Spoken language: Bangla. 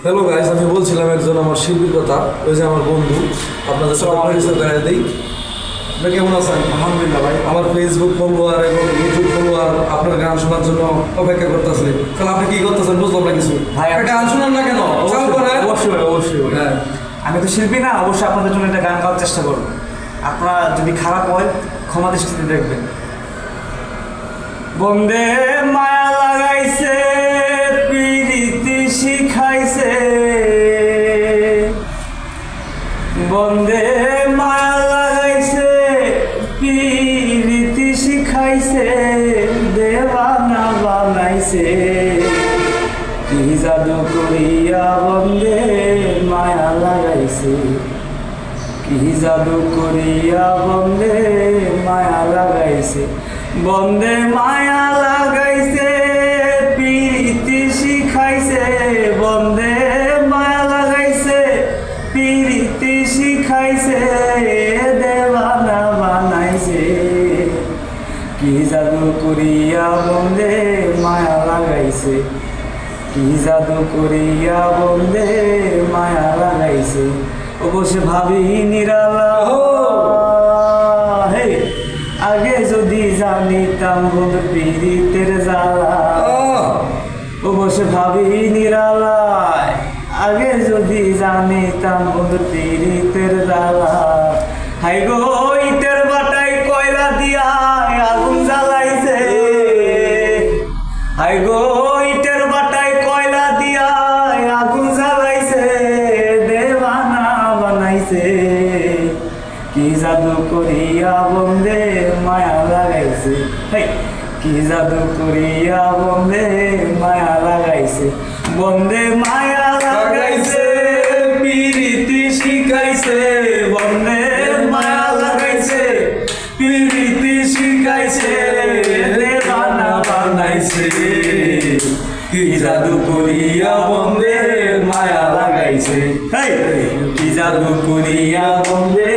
হ্যালো গাইস, আমি বলছিলাম একজন আমার শিল্পীর কথা। ওই যে আমার বন্ধু, আপনাদের সাথে পরিচয় করে দিই। আপনি কেমন আছেন? আলহামদুলিল্লাহ ভাই। আমার ফেসবুক ফলোয়ার এবং ইউটিউব ফলোয়ার আপনার গান শোনার জন্য অপেক্ষা করতেছে। তাহলে আপনি কি করতেছেন বুঝলাম না কিছু। ভাই, একটা গান শোনান না কেন? চালু করেন। অবশ্যই ভাই, অবশ্যই ভাই। হ্যাঁ, আমি তো শিল্পী না, অবশ্যই আপনাদের জন্য একটা গান গাওয়ার চেষ্টা করবো। আপনারা যদি খারাপ হয় ক্ষমা দৃষ্টিতে দেখবেন। বন্দে মায়া লাগাইছে, প্রীতি শিখাইছে, বন্দে মায়া লাগাইছে, প্রীতি শিখাইছে, দেওয়ানা বানাইছে, কি জাদু করিয়া বন্দে মায়া লাগাইছে, কি জাদু করিয়া বন্দে মায়া লাগাইছে, বন্দে মায়া লাগাইছে, প্রীতি শিখাইছে, বন্দে মায়া লাগাইছে, প্রীতি শিখাইছে, দেওয়ানা বানাইছে, কি জাদু করিয়া বন্দে মায়া লাগাইছে, কি জাদু করিয়া বন্দে মায়া লাগাইছে। অবশ্য ভাবি নিরালা, হে আগে যদি জানিতাম বন্ধু পীড়িতের জ্বালা, অবশ্য ভাবি নিরালায়, আগে যদি জানিতাম বন্ধু পীড়িতের জ্বালা, হাই গো ইটের বাটায় কয়লা দিয়া আগুন জ্বালাইছে, হাই গো ইটের বাটায় কয়লা দিয়া আগুন জ্বালাইছে, দেওয়ানা বানাইছে, কি জাদু করিয়া বন্দে মায়া লাগাইছে, কি জাদু করিয়া বন্দে মায়া লাগাইছে, বন্দে মায়া লাগাইছে, প্রীতি শিখাইছে, বন্দে মায়া লাগাইছে, প্রীতি শিখাইছে, দেওয়ানা বানাইছে, কি জাদু করিয়া বন্দে মায়া লাগাইছে, কি জাদু করিয়া বন্দে